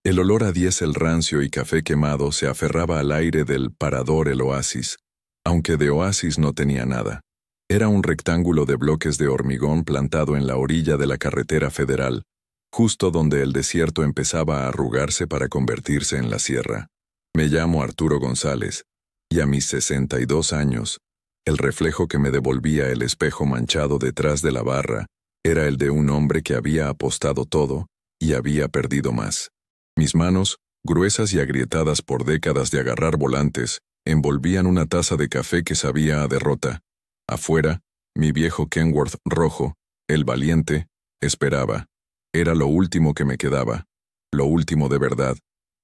El olor a diésel rancio y café quemado se aferraba al aire del parador El Oasis, aunque de oasis no tenía nada. Era un rectángulo de bloques de hormigón plantado en la orilla de la carretera federal, justo donde el desierto empezaba a arrugarse para convertirse en la sierra. Me llamo Arturo González, y a mis 62 años, el reflejo que me devolvía el espejo manchado detrás de la barra era el de un hombre que había apostado todo y había perdido más. Mis manos, gruesas y agrietadas por décadas de agarrar volantes, envolvían una taza de café que sabía a derrota. Afuera, mi viejo Kenworth rojo, el valiente, esperaba. Era lo último que me quedaba. Lo último de verdad.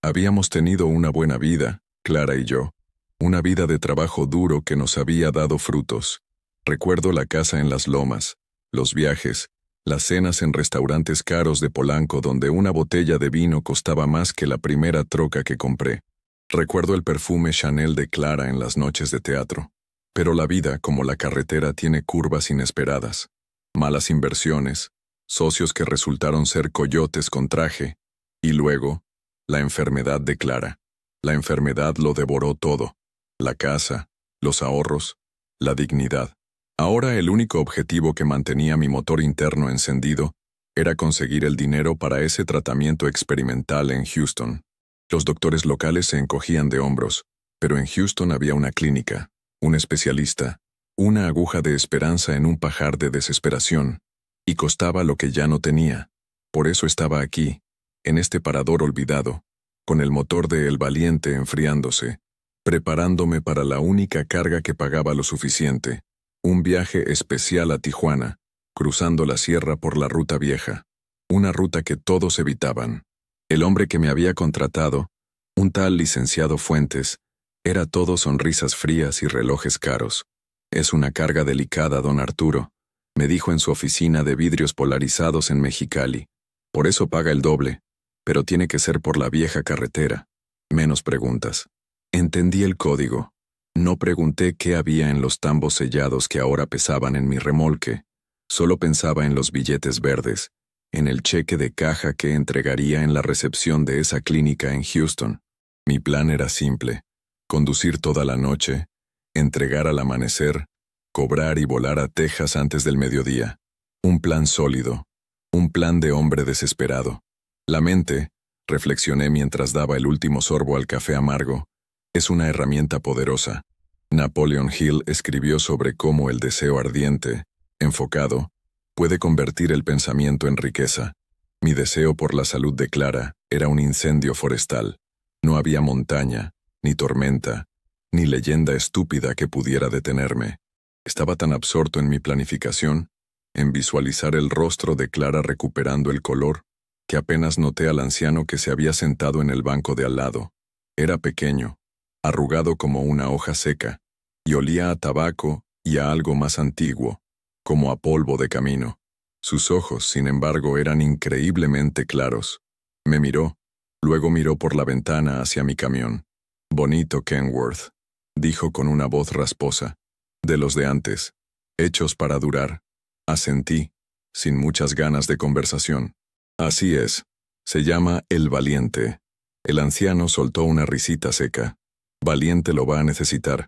Habíamos tenido una buena vida, Clara y yo. Una vida de trabajo duro que nos había dado frutos. Recuerdo la casa en las lomas, los viajes, las cenas en restaurantes caros de Polanco donde una botella de vino costaba más que la primera troca que compré. Recuerdo el perfume Chanel de Clara en las noches de teatro. Pero la vida, como la carretera, tiene curvas inesperadas. Malas inversiones, socios que resultaron ser coyotes con traje, y luego, la enfermedad de Clara. La enfermedad lo devoró todo. La casa, los ahorros, la dignidad. Ahora el único objetivo que mantenía mi motor interno encendido era conseguir el dinero para ese tratamiento experimental en Houston. Los doctores locales se encogían de hombros, pero en Houston había una clínica, un especialista, una aguja de esperanza en un pajar de desesperación, y costaba lo que ya no tenía. Por eso estaba aquí, en este parador olvidado, con el motor de El Valiente enfriándose, preparándome para la única carga que pagaba lo suficiente, un viaje especial a Tijuana, cruzando la sierra por la ruta vieja, una ruta que todos evitaban. El hombre que me había contratado, un tal licenciado Fuentes, era todo sonrisas frías y relojes caros. Es una carga delicada, don Arturo, me dijo en su oficina de vidrios polarizados en Mexicali. Por eso paga el doble, pero tiene que ser por la vieja carretera. Menos preguntas. Entendí el código. No pregunté qué había en los tambos sellados que ahora pesaban en mi remolque. Solo pensaba en los billetes verdes, en el cheque de caja que entregaría en la recepción de esa clínica en Houston. Mi plan era simple: conducir toda la noche, entregar al amanecer, cobrar y volar a Texas antes del mediodía. Un plan sólido, un plan de hombre desesperado. La mente, reflexioné mientras daba el último sorbo al café amargo, es una herramienta poderosa. Napoleon Hill escribió sobre cómo el deseo ardiente, enfocado, puede convertir el pensamiento en riqueza. Mi deseo por la salud de Clara era un incendio forestal. No había montaña, ni tormenta, ni leyenda estúpida que pudiera detenerme. Estaba tan absorto en mi planificación, en visualizar el rostro de Clara recuperando el color, que apenas noté al anciano que se había sentado en el banco de al lado. Era pequeño, arrugado como una hoja seca, y olía a tabaco y a algo más antiguo, como a polvo de camino. Sus ojos, sin embargo, eran increíblemente claros. Me miró, luego miró por la ventana hacia mi camión. Bonito Kenworth, dijo con una voz rasposa. De los de antes, hechos para durar. Asentí, sin muchas ganas de conversación. Así es, se llama El Valiente. El anciano soltó una risita seca. Valiente lo va a necesitar.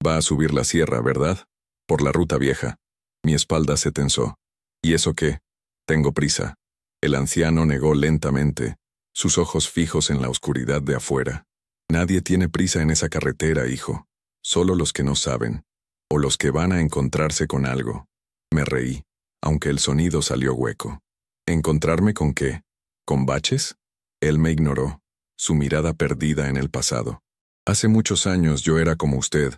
Va a subir la sierra, ¿verdad? Por la ruta vieja. Mi espalda se tensó. ¿Y eso qué? Tengo prisa. El anciano negó lentamente, sus ojos fijos en la oscuridad de afuera. Nadie tiene prisa en esa carretera, hijo. Solo los que no saben. O los que van a encontrarse con algo. Me reí, aunque el sonido salió hueco. ¿Encontrarme con qué? ¿Con baches? Él me ignoró, su mirada perdida en el pasado. Hace muchos años yo era como usted,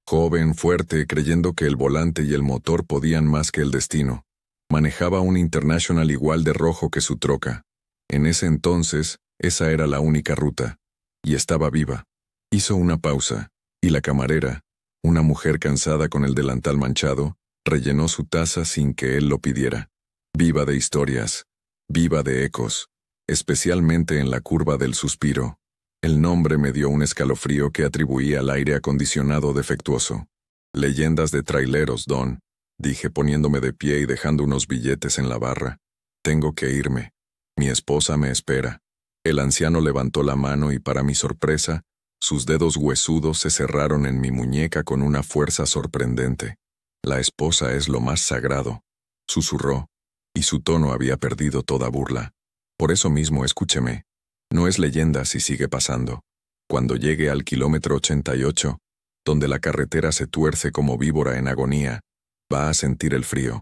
joven, fuerte, creyendo que el volante y el motor podían más que el destino. Manejaba un International igual de rojo que su troca. En ese entonces, esa era la única ruta. Y estaba viva. Hizo una pausa, y la camarera, una mujer cansada con el delantal manchado, rellenó su taza sin que él lo pidiera. Viva de historias, viva de ecos, especialmente en la curva del suspiro. El nombre me dio un escalofrío que atribuía al aire acondicionado defectuoso. Leyendas de traileros, Don, dije poniéndome de pie y dejando unos billetes en la barra. Tengo que irme. Mi esposa me espera. El anciano levantó la mano y, para mi sorpresa, sus dedos huesudos se cerraron en mi muñeca con una fuerza sorprendente. La esposa es lo más sagrado, susurró, y su tono había perdido toda burla. Por eso mismo escúcheme. No es leyenda si sigue pasando. Cuando llegue al kilómetro 88, donde la carretera se tuerce como víbora en agonía, va a sentir el frío,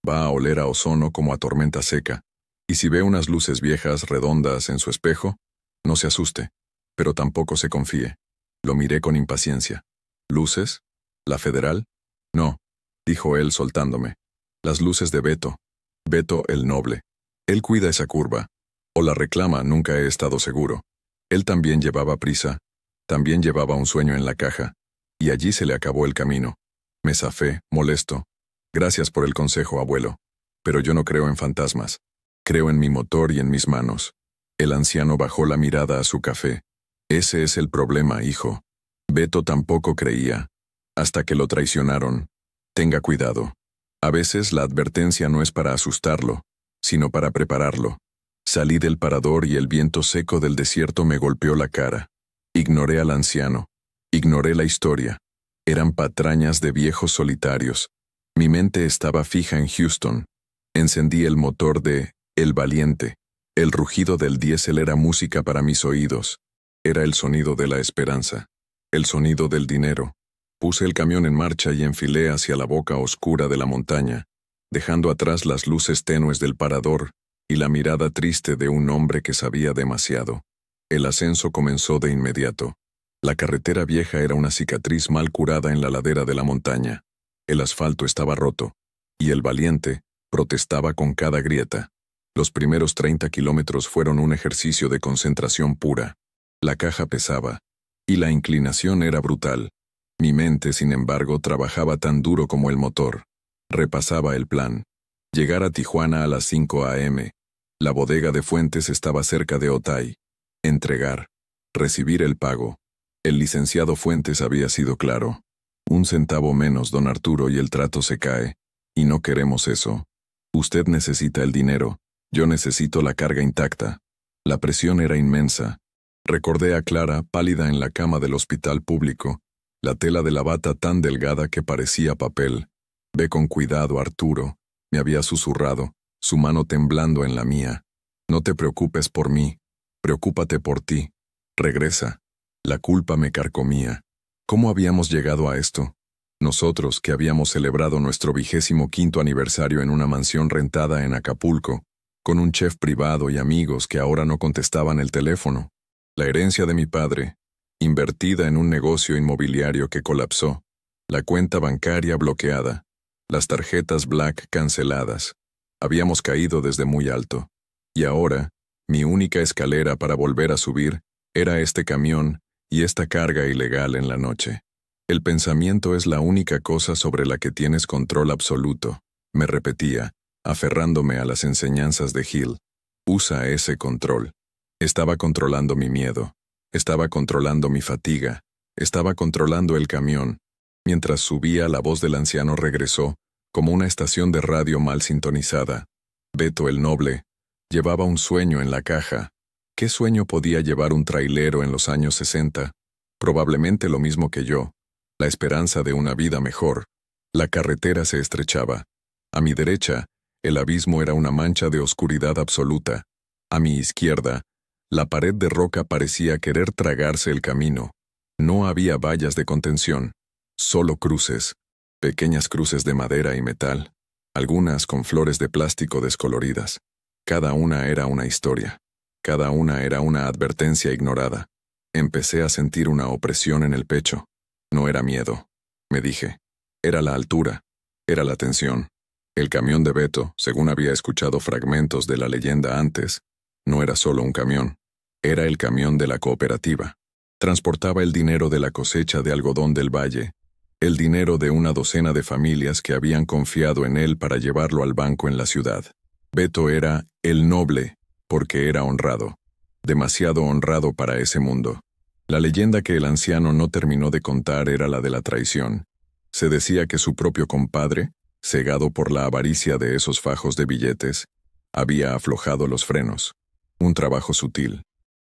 va a oler a ozono como a tormenta seca, y si ve unas luces viejas redondas en su espejo, no se asuste, pero tampoco se confíe. Lo miré con impaciencia. ¿Luces? ¿La Federal? No, dijo él soltándome. Las luces de Beto. Beto el noble. Él cuida esa curva. O la reclama, nunca he estado seguro. Él también llevaba prisa, también llevaba un sueño en la caja, y allí se le acabó el camino. Me zafé, molesto. Gracias por el consejo, abuelo. Pero yo no creo en fantasmas. Creo en mi motor y en mis manos. El anciano bajó la mirada a su café. Ese es el problema, hijo. Beto tampoco creía. Hasta que lo traicionaron. Tenga cuidado. A veces la advertencia no es para asustarlo, sino para prepararlo. Salí del parador y el viento seco del desierto me golpeó la cara. Ignoré al anciano. Ignoré la historia. Eran patrañas de viejos solitarios. Mi mente estaba fija en Houston. Encendí el motor de El Valiente. El rugido del diésel era música para mis oídos. Era el sonido de la esperanza. El sonido del dinero. Puse el camión en marcha y enfilé hacia la boca oscura de la montaña, dejando atrás las luces tenues del parador y la mirada triste de un hombre que sabía demasiado. El ascenso comenzó de inmediato. La carretera vieja era una cicatriz mal curada en la ladera de la montaña. El asfalto estaba roto, y el valiente protestaba con cada grieta. Los primeros 30 kilómetros fueron un ejercicio de concentración pura. La caja pesaba, y la inclinación era brutal. Mi mente, sin embargo, trabajaba tan duro como el motor. Repasaba el plan. Llegar a Tijuana a las 5 a.m. La bodega de Fuentes estaba cerca de Otay. Entregar. Recibir el pago. El licenciado Fuentes había sido claro. 1 centavo menos, don Arturo, y el trato se cae. Y no queremos eso. Usted necesita el dinero. Yo necesito la carga intacta. La presión era inmensa. Recordé a Clara, pálida en la cama del hospital público, la tela de la bata tan delgada que parecía papel. Ve con cuidado, Arturo, me había susurrado, su mano temblando en la mía. No te preocupes por mí, preocúpate por ti. Regresa. La culpa me carcomía. ¿Cómo habíamos llegado a esto? Nosotros, que habíamos celebrado nuestro 25º aniversario en una mansión rentada en Acapulco, con un chef privado y amigos que ahora no contestaban el teléfono. La herencia de mi padre, invertida en un negocio inmobiliario que colapsó, la cuenta bancaria bloqueada, las tarjetas Black canceladas. Habíamos caído desde muy alto. Y ahora, mi única escalera para volver a subir era este camión y esta carga ilegal en la noche. El pensamiento es la única cosa sobre la que tienes control absoluto, me repetía, aferrándome a las enseñanzas de Hill. Usa ese control. Estaba controlando mi miedo. Estaba controlando mi fatiga. Estaba controlando el camión. Mientras subía, la voz del anciano regresó, como una estación de radio mal sintonizada. Beto el Noble llevaba un sueño en la caja. ¿Qué sueño podía llevar un trailero en los años 60? Probablemente lo mismo que yo. La esperanza de una vida mejor. La carretera se estrechaba. A mi derecha, el abismo era una mancha de oscuridad absoluta. A mi izquierda, la pared de roca parecía querer tragarse el camino. No había vallas de contención, solo cruces, pequeñas cruces de madera y metal, algunas con flores de plástico descoloridas. Cada una era una historia, cada una era una advertencia ignorada. Empecé a sentir una opresión en el pecho. No era miedo, me dije. Era la altura, era la tensión. El camión de Beto, según había escuchado fragmentos de la leyenda antes, no era solo un camión. Era el camión de la cooperativa. Transportaba el dinero de la cosecha de algodón del valle, el dinero de una docena de familias que habían confiado en él para llevarlo al banco en la ciudad. Beto era el Noble, porque era honrado, demasiado honrado para ese mundo. La leyenda que el anciano no terminó de contar era la de la traición. Se decía que su propio compadre, cegado por la avaricia de esos fajos de billetes, había aflojado los frenos. Un trabajo sutil,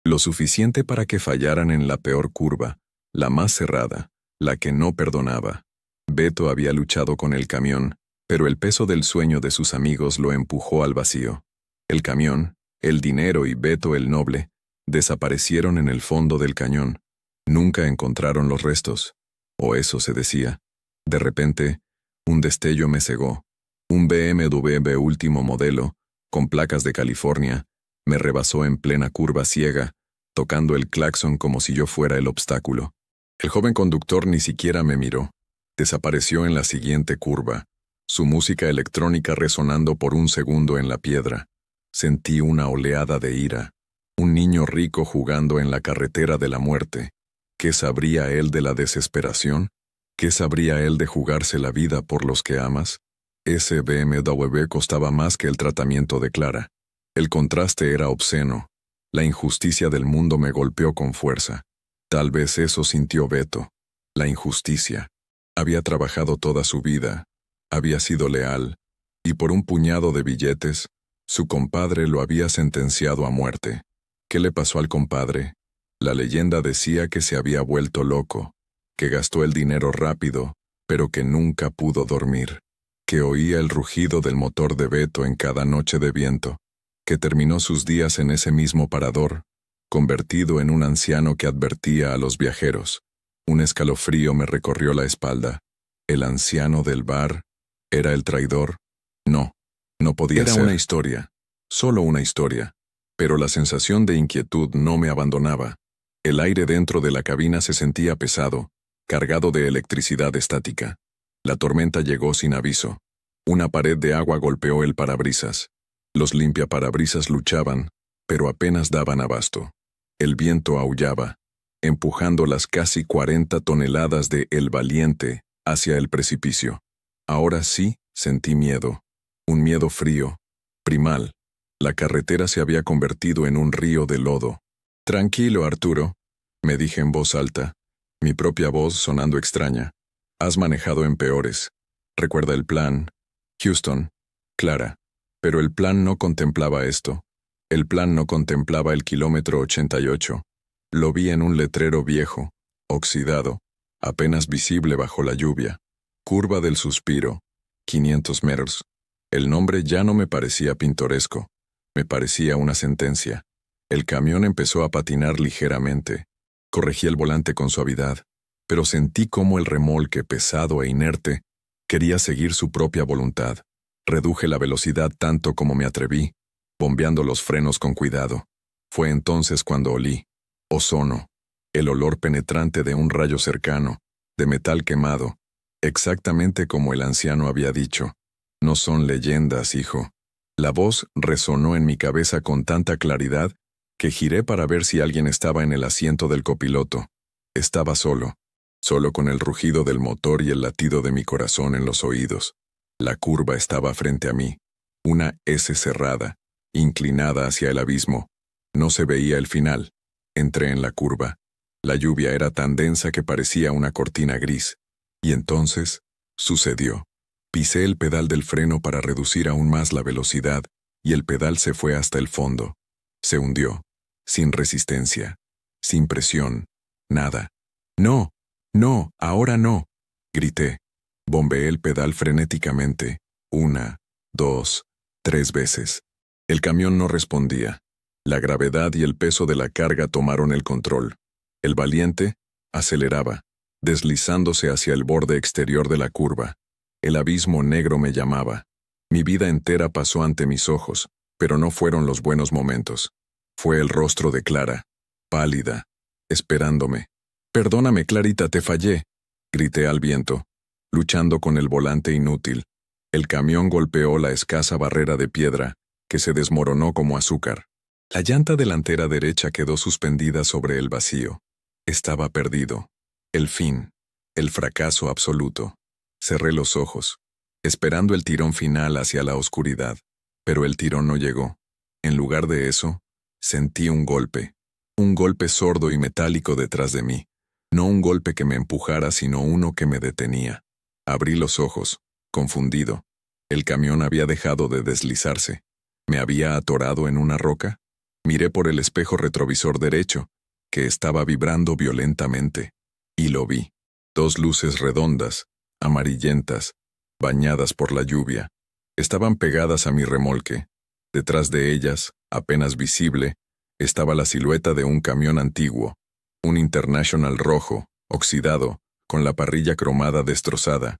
Lo suficiente para que fallaran en la peor curva, la más cerrada, la que no perdonaba. Beto había luchado con el camión, pero el peso del sueño de sus amigos lo empujó al vacío. El camión, el dinero y Beto el noble desaparecieron en el fondo del cañón. Nunca encontraron los restos, o eso se decía. De repente, un destello me cegó. Un BMW último modelo, con placas de California, me rebasó en plena curva ciega, tocando el claxon como si yo fuera el obstáculo. El joven conductor ni siquiera me miró. Desapareció en la siguiente curva, su música electrónica resonando por un segundo en la piedra. Sentí una oleada de ira. Un niño rico jugando en la carretera de la muerte. ¿Qué sabría él de la desesperación? ¿Qué sabría él de jugarse la vida por los que amas? Ese BMW costaba más que el tratamiento de Clara. El contraste era obsceno. La injusticia del mundo me golpeó con fuerza. Tal vez eso sintió Beto. La injusticia. Había trabajado toda su vida. Había sido leal. Y por un puñado de billetes, su compadre lo había sentenciado a muerte. ¿Qué le pasó al compadre? La leyenda decía que se había vuelto loco, que gastó el dinero rápido, pero que nunca pudo dormir, que oía el rugido del motor de Beto en cada noche de viento, que terminó sus días en ese mismo parador, convertido en un anciano que advertía a los viajeros. Un escalofrío me recorrió la espalda. ¿El anciano del bar era el traidor? No, no podía ser. Era una historia, solo una historia, pero la sensación de inquietud no me abandonaba. El aire dentro de la cabina se sentía pesado, cargado de electricidad estática. La tormenta llegó sin aviso. Una pared de agua golpeó el parabrisas. Los limpiaparabrisas luchaban, pero apenas daban abasto. El viento aullaba, empujando las casi 40 toneladas de El Valiente hacia el precipicio. Ahora sí sentí miedo. Un miedo frío, primal. La carretera se había convertido en un río de lodo. «Tranquilo, Arturo», me dije en voz alta, mi propia voz sonando extraña. «Has manejado en peores. Recuerda el plan. Houston, Clara». Pero el plan no contemplaba esto. El plan no contemplaba el kilómetro 88. Lo vi en un letrero viejo, oxidado, apenas visible bajo la lluvia. Curva del Suspiro, 500 metros. El nombre ya no me parecía pintoresco. Me parecía una sentencia. El camión empezó a patinar ligeramente. Corregí el volante con suavidad, pero sentí cómo el remolque, pesado e inerte, quería seguir su propia voluntad. Reduje la velocidad tanto como me atreví, bombeando los frenos con cuidado. Fue entonces cuando olí ozono, el olor penetrante de un rayo cercano, de metal quemado, exactamente como el anciano había dicho. No son leyendas, hijo. La voz resonó en mi cabeza con tanta claridad que giré para ver si alguien estaba en el asiento del copiloto. Estaba solo, solo con el rugido del motor y el latido de mi corazón en los oídos. La curva estaba frente a mí, una S cerrada, inclinada hacia el abismo. No se veía el final. Entré en la curva. La lluvia era tan densa que parecía una cortina gris. Y entonces, sucedió. Pisé el pedal del freno para reducir aún más la velocidad, y el pedal se fue hasta el fondo. Se hundió, sin resistencia, sin presión, nada. «No, no, ahora no», grité. Bombeé el pedal frenéticamente, 1, 2, 3 veces. El camión no respondía. La gravedad y el peso de la carga tomaron el control. El Valiente aceleraba, deslizándose hacia el borde exterior de la curva. El abismo negro me llamaba. Mi vida entera pasó ante mis ojos, pero no fueron los buenos momentos. Fue el rostro de Clara, pálida, esperándome. «Perdóname, Clarita, te fallé», grité al viento, luchando con el volante inútil. El camión golpeó la escasa barrera de piedra, que se desmoronó como azúcar. La llanta delantera derecha quedó suspendida sobre el vacío. Estaba perdido. El fin. El fracaso absoluto. Cerré los ojos, esperando el tirón final hacia la oscuridad. Pero el tirón no llegó. En lugar de eso, sentí un golpe sordo y metálico detrás de mí. No un golpe que me empujara, sino uno que me detenía. Abrí los ojos, confundido. El camión había dejado de deslizarse. ¿Me había atorado en una roca? Miré por el espejo retrovisor derecho, que estaba vibrando violentamente, y lo vi. 2 luces redondas, amarillentas, bañadas por la lluvia. Estaban pegadas a mi remolque. Detrás de ellas, apenas visible, estaba la silueta de un camión antiguo, un International rojo, oxidado, con la parrilla cromada destrozada.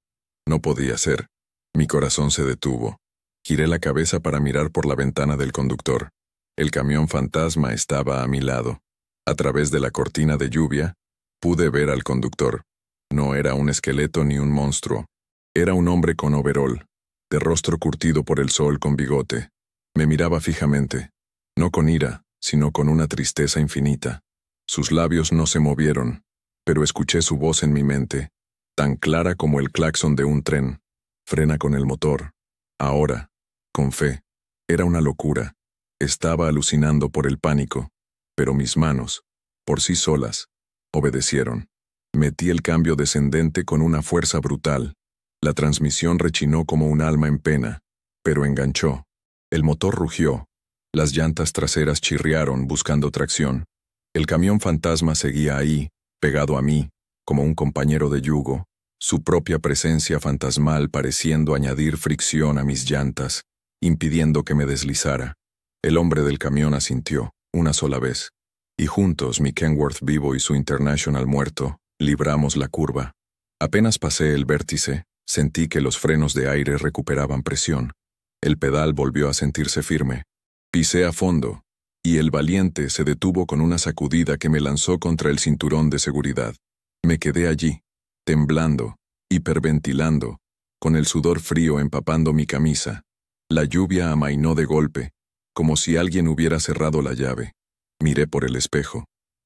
No podía ser. Mi corazón se detuvo. Giré la cabeza para mirar por la ventana del conductor. El camión fantasma estaba a mi lado. A través de la cortina de lluvia, pude ver al conductor. No era un esqueleto ni un monstruo. Era un hombre con overol, de rostro curtido por el sol con bigote. Me miraba fijamente, no con ira, sino con una tristeza infinita. Sus labios no se movieron, pero escuché su voz en mi mente, tan clara como el claxon de un tren. Frena con el motor. Ahora, con fe. Era una locura. Estaba alucinando por el pánico, pero mis manos, por sí solas, obedecieron. Metí el cambio descendente con una fuerza brutal. La transmisión rechinó como un alma en pena, pero enganchó. El motor rugió. Las llantas traseras chirriaron buscando tracción. El camión fantasma seguía ahí, pegado a mí, como un compañero de yugo, su propia presencia fantasmal pareciendo añadir fricción a mis llantas, impidiendo que me deslizara. El hombre del camión asintió, una sola vez, y juntos, mi Kenworth vivo y su International muerto, libramos la curva. Apenas pasé el vértice, sentí que los frenos de aire recuperaban presión. El pedal volvió a sentirse firme. Pisé a fondo, y el valiente se detuvo con una sacudida que me lanzó contra el cinturón de seguridad. Me quedé allí, temblando, hiperventilando, con el sudor frío empapando mi camisa. La lluvia amainó de golpe, como si alguien hubiera cerrado la llave. Miré por el espejo.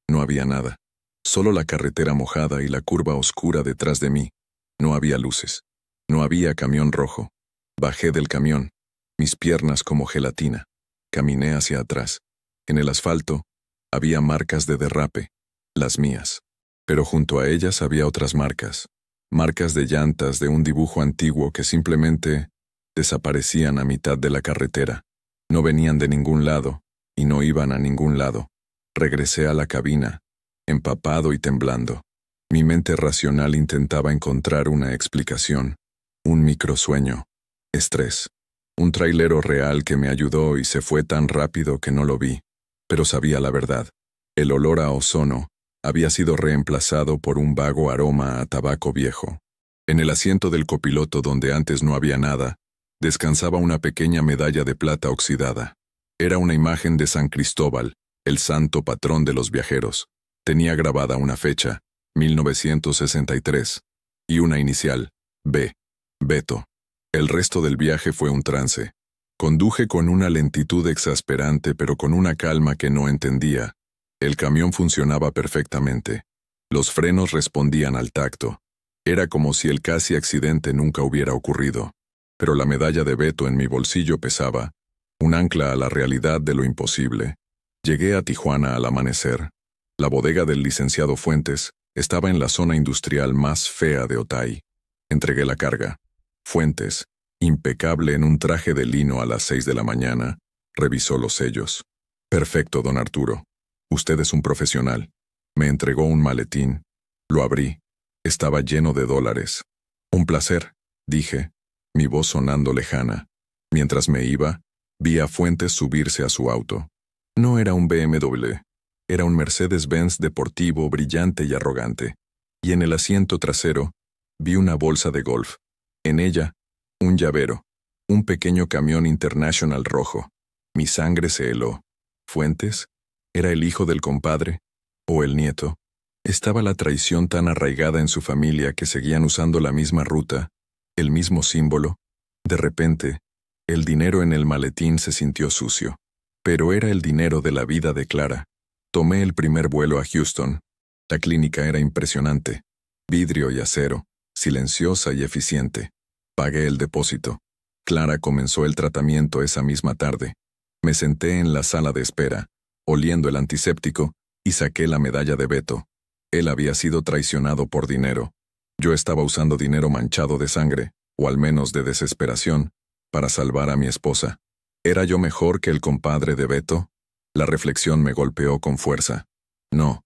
No había nada. Solo la carretera mojada y la curva oscura detrás de mí. No había luces. No había camión rojo. Bajé del camión, mis piernas como gelatina. Caminé hacia atrás. En el asfalto había marcas de derrape, las mías. Pero junto a ellas había otras marcas. Marcas de llantas de un dibujo antiguo que simplemente desaparecían a mitad de la carretera. No venían de ningún lado, y no iban a ningún lado. Regresé a la cabina, empapado y temblando. Mi mente racional intentaba encontrar una explicación. Un microsueño. Estrés. Un trailero real que me ayudó y se fue tan rápido que no lo vi. Pero sabía la verdad. El olor a ozono había sido reemplazado por un vago aroma a tabaco viejo. En el asiento del copiloto donde antes no había nada, descansaba una pequeña medalla de plata oxidada. Era una imagen de San Cristóbal, el santo patrón de los viajeros. Tenía grabada una fecha, 1963, y una inicial, B, Beto. El resto del viaje fue un trance. Conduje con una lentitud exasperante pero con una calma que no entendía. El camión funcionaba perfectamente. Los frenos respondían al tacto. Era como si el casi accidente nunca hubiera ocurrido. Pero la medalla de Beto en mi bolsillo pesaba, un ancla a la realidad de lo imposible. Llegué a Tijuana al amanecer. La bodega del licenciado Fuentes estaba en la zona industrial más fea de Otay. Entregué la carga. Fuentes, impecable en un traje de lino a las 6 de la mañana, revisó los sellos. Perfecto, don Arturo. Usted es un profesional. Me entregó un maletín. Lo abrí. Estaba lleno de dólares. Un placer, dije, mi voz sonando lejana. Mientras me iba, vi a Fuentes subirse a su auto. No era un BMW, era un Mercedes-Benz deportivo brillante y arrogante. Y en el asiento trasero, vi una bolsa de golf. En ella, un llavero, un pequeño camión International rojo. Mi sangre se heló. ¿Fuentes? ¿Era el hijo del compadre? ¿O el nieto? Estaba la traición tan arraigada en su familia que seguían usando la misma ruta, el mismo símbolo. De repente, el dinero en el maletín se sintió sucio. Pero era el dinero de la vida de Clara. Tomé el primer vuelo a Houston. La clínica era impresionante. Vidrio y acero, silenciosa y eficiente. Pagué el depósito. Clara comenzó el tratamiento esa misma tarde. Me senté en la sala de espera, oliendo el antiséptico, y saqué la medalla de Beto. Él había sido traicionado por dinero. Yo estaba usando dinero manchado de sangre, o al menos de desesperación, para salvar a mi esposa. ¿Era yo mejor que el compadre de Beto? La reflexión me golpeó con fuerza. No,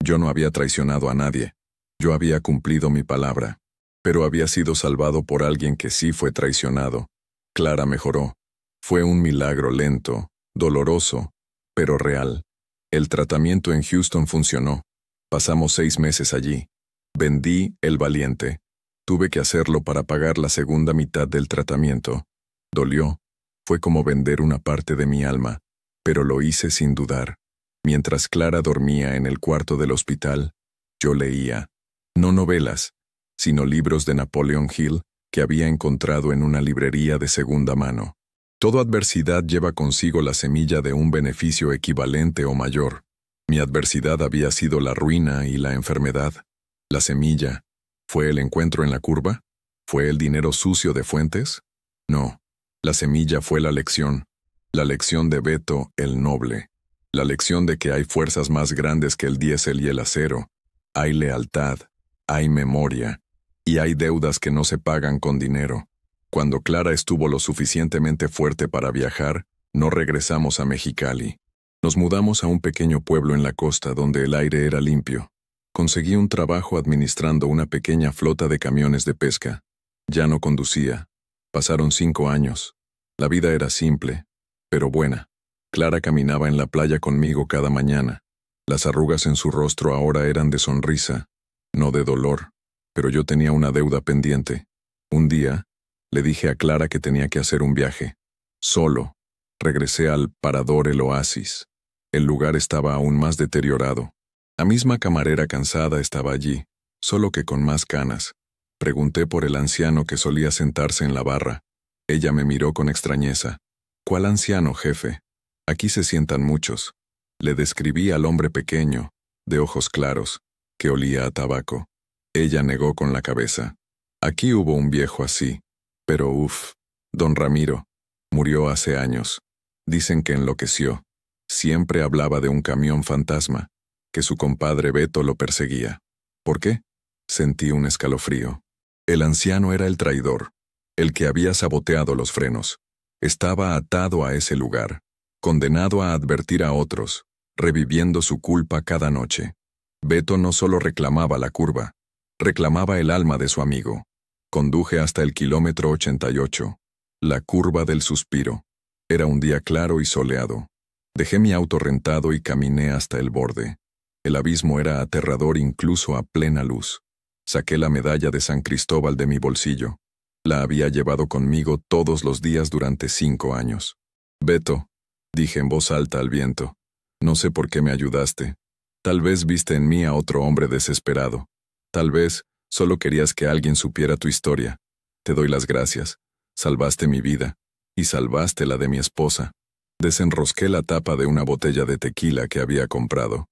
yo no había traicionado a nadie. Yo había cumplido mi palabra. Pero había sido salvado por alguien que sí fue traicionado. Clara mejoró. Fue un milagro lento, doloroso, pero real. El tratamiento en Houston funcionó. Pasamos 6 meses allí. Vendí El Valiente. Tuve que hacerlo para pagar la segunda mitad del tratamiento. Dolió. Fue como vender una parte de mi alma, pero lo hice sin dudar. Mientras Clara dormía en el cuarto del hospital, yo leía, no novelas, sino libros de Napoleon Hill que había encontrado en una librería de segunda mano. Toda adversidad lleva consigo la semilla de un beneficio equivalente o mayor. Mi adversidad había sido la ruina y la enfermedad. La semilla, ¿fue el encuentro en la curva? ¿Fue el dinero sucio de Fuentes? No, la semilla fue la lección de Beto el Noble, la lección de que hay fuerzas más grandes que el diésel y el acero, hay lealtad, hay memoria, y hay deudas que no se pagan con dinero. Cuando Clara estuvo lo suficientemente fuerte para viajar, no regresamos a Mexicali. Nos mudamos a un pequeño pueblo en la costa donde el aire era limpio. Conseguí un trabajo administrando una pequeña flota de camiones de pesca. Ya no conducía. Pasaron 5 años. La vida era simple, pero buena. Clara caminaba en la playa conmigo cada mañana. Las arrugas en su rostro ahora eran de sonrisa, no de dolor, pero yo tenía una deuda pendiente. Un día, le dije a Clara que tenía que hacer un viaje. Solo. Regresé al Parador El Oasis. El lugar estaba aún más deteriorado. La misma camarera cansada estaba allí, solo que con más canas. Pregunté por el anciano que solía sentarse en la barra. Ella me miró con extrañeza. ¿Cuál anciano, jefe? Aquí se sientan muchos. Le describí al hombre pequeño, de ojos claros, que olía a tabaco. Ella negó con la cabeza. Aquí hubo un viejo así, pero don Ramiro, murió hace años. Dicen que enloqueció. Siempre hablaba de un camión fantasma, que su compadre Beto lo perseguía. ¿Por qué? Sentí un escalofrío. El anciano era el traidor, el que había saboteado los frenos. Estaba atado a ese lugar, condenado a advertir a otros, reviviendo su culpa cada noche. Beto no solo reclamaba la curva, reclamaba el alma de su amigo. Conduje hasta el kilómetro 88, la curva del suspiro. Era un día claro y soleado. Dejé mi auto rentado y caminé hasta el borde. El abismo era aterrador incluso a plena luz. Saqué la medalla de San Cristóbal de mi bolsillo. La había llevado conmigo todos los días durante 5 años. Beto, dije en voz alta al viento, no sé por qué me ayudaste. Tal vez viste en mí a otro hombre desesperado. Tal vez solo querías que alguien supiera tu historia. Te doy las gracias. Salvaste mi vida. Y salvaste la de mi esposa. Desenrosqué la tapa de una botella de tequila que había comprado.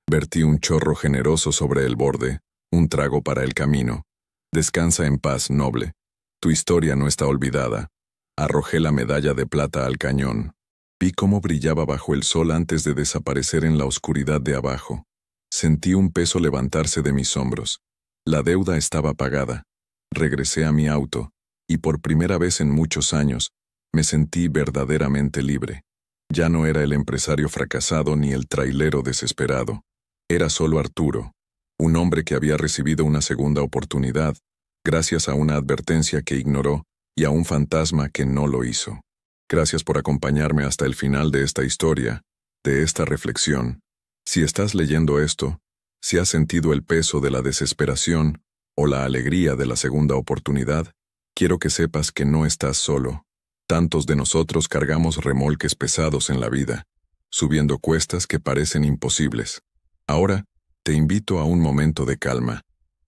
Vertí un chorro generoso sobre el borde, un trago para el camino. Descansa en paz, noble. Tu historia no está olvidada. Arrojé la medalla de plata al cañón. Vi cómo brillaba bajo el sol antes de desaparecer en la oscuridad de abajo. Sentí un peso levantarse de mis hombros. La deuda estaba pagada. Regresé a mi auto, y por primera vez en muchos años, me sentí verdaderamente libre. Ya no era el empresario fracasado ni el trailero desesperado. Era solo Arturo, un hombre que había recibido una segunda oportunidad, gracias a una advertencia que ignoró y a un fantasma que no lo hizo. Gracias por acompañarme hasta el final de esta historia, de esta reflexión. Si estás leyendo esto, si has sentido el peso de la desesperación o la alegría de la segunda oportunidad, quiero que sepas que no estás solo. Tantos de nosotros cargamos remolques pesados en la vida, subiendo cuestas que parecen imposibles. Ahora, te invito a un momento de calma.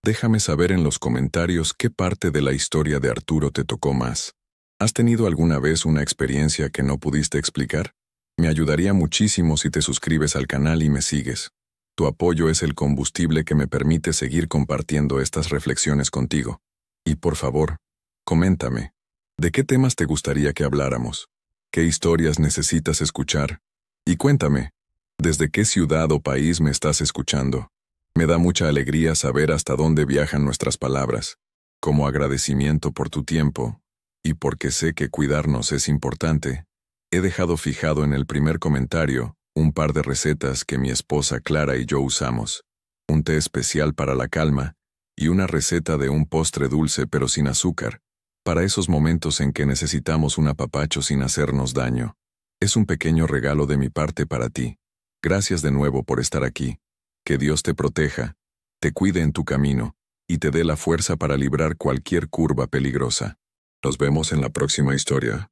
Déjame saber en los comentarios qué parte de la historia de Arturo te tocó más. ¿Has tenido alguna vez una experiencia que no pudiste explicar? Me ayudaría muchísimo si te suscribes al canal y me sigues. Tu apoyo es el combustible que me permite seguir compartiendo estas reflexiones contigo. Y por favor, coméntame. ¿De qué temas te gustaría que habláramos? ¿Qué historias necesitas escuchar? Y cuéntame, ¿desde qué ciudad o país me estás escuchando? Me da mucha alegría saber hasta dónde viajan nuestras palabras. Como agradecimiento por tu tiempo, y porque sé que cuidarnos es importante, he dejado fijado en el primer comentario un par de recetas que mi esposa Clara y yo usamos, un té especial para la calma y una receta de un postre dulce pero sin azúcar, para esos momentos en que necesitamos un apapacho sin hacernos daño. Es un pequeño regalo de mi parte para ti. Gracias de nuevo por estar aquí. Que Dios te proteja, te cuide en tu camino y te dé la fuerza para librar cualquier curva peligrosa. Nos vemos en la próxima historia.